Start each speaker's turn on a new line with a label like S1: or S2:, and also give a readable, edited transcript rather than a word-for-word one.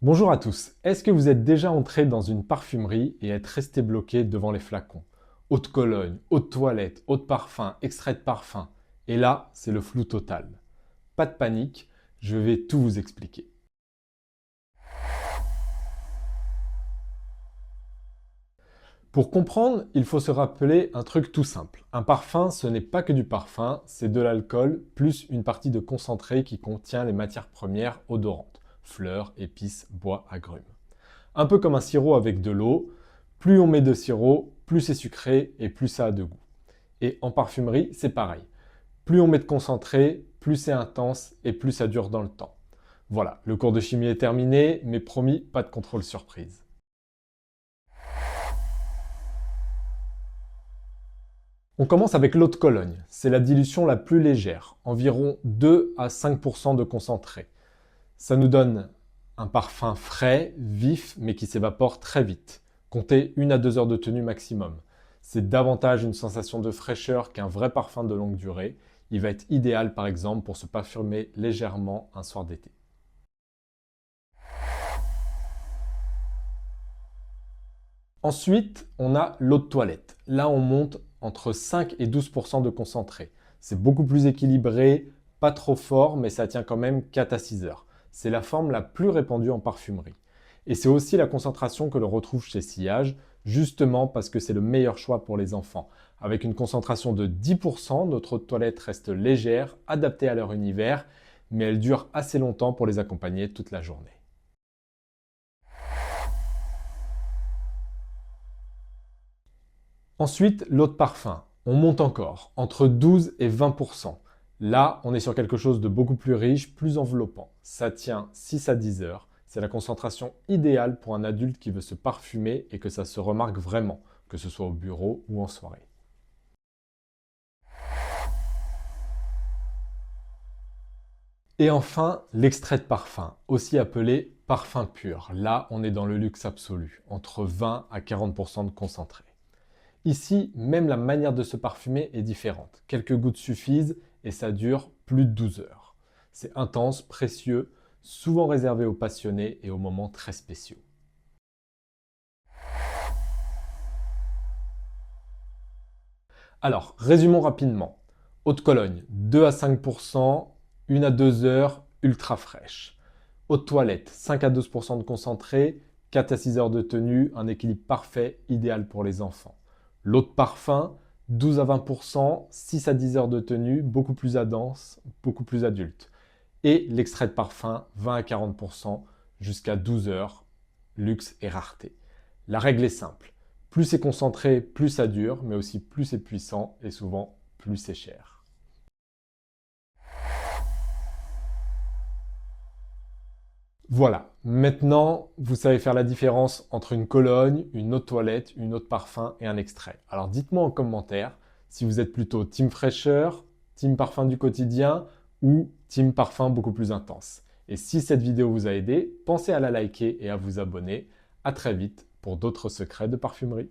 S1: Bonjour à tous, est-ce que vous êtes déjà entré dans une parfumerie et êtes resté bloqué devant les flacons? Eau de Cologne, eau de toilette, eau de parfum, extrait de parfum. Et là, c'est le flou total. Pas de panique, je vais tout vous expliquer. Pour comprendre, il faut se rappeler un truc tout simple. Un parfum, ce n'est pas que du parfum, c'est de l'alcool plus une partie de concentré qui contient les matières premières odorantes, fleurs, épices, bois, agrumes. Un peu comme un sirop avec de l'eau, plus on met de sirop, plus c'est sucré et plus ça a de goût. Et en parfumerie, c'est pareil. Plus on met de concentré, plus c'est intense et plus ça dure dans le temps. Voilà, le cours de chimie est terminé, mais promis, pas de contrôle surprise. On commence avec l'eau de Cologne. C'est la dilution la plus légère, environ 2 à 5% de concentré. Ça nous donne un parfum frais, vif, mais qui s'évapore très vite. Comptez 1 à 2 heures de tenue maximum. C'est davantage une sensation de fraîcheur qu'un vrai parfum de longue durée. Il va être idéal par exemple pour se parfumer légèrement un soir d'été. Ensuite, on a l'eau de toilette. Là, on monte entre 5 et 12% de concentré. C'est beaucoup plus équilibré, pas trop fort, mais ça tient quand même 4 à 6 heures. C'est la forme la plus répandue en parfumerie. Et c'est aussi la concentration que l'on retrouve chez Sillage, justement parce que c'est le meilleur choix pour les enfants. Avec une concentration de 10%, notre eau de toilette reste légère, adaptée à leur univers, mais elle dure assez longtemps pour les accompagner toute la journée. Ensuite, l'eau de parfum. On monte encore, entre 12 et 20%. Là, on est sur quelque chose de beaucoup plus riche, plus enveloppant. Ça tient 6 à 10 heures. C'est la concentration idéale pour un adulte qui veut se parfumer et que ça se remarque vraiment, que ce soit au bureau ou en soirée. Et enfin, l'extrait de parfum, aussi appelé parfum pur. Là, on est dans le luxe absolu, entre 20 à 40% de concentré. Ici, même la manière de se parfumer est différente. Quelques gouttes suffisent et ça dure plus de 12 heures. C'est intense, précieux, souvent réservé aux passionnés et aux moments très spéciaux. Alors, résumons rapidement. Eau de Cologne, 2 à 5%, 1 à 2 heures, ultra fraîche. Eau de toilette, 5 à 12% de concentré, 4 à 6 heures de tenue, un équilibre parfait, idéal pour les enfants. L'eau de parfum, 12 à 20%, 6 à 10 heures de tenue, beaucoup plus dense, beaucoup plus adulte. Et l'extrait de parfum, 20 à 40%, jusqu'à 12 heures, luxe et rareté. La règle est simple. Plus c'est concentré, plus ça dure, mais aussi plus c'est puissant et souvent plus c'est cher. Voilà, maintenant vous savez faire la différence entre une Cologne, une eau de toilette, une eau de parfum et un extrait. Alors dites-moi en commentaire si vous êtes plutôt team fraîcheur, team parfum du quotidien ou team parfum beaucoup plus intense. Et si cette vidéo vous a aidé, pensez à la liker et à vous abonner. À très vite pour d'autres secrets de parfumerie.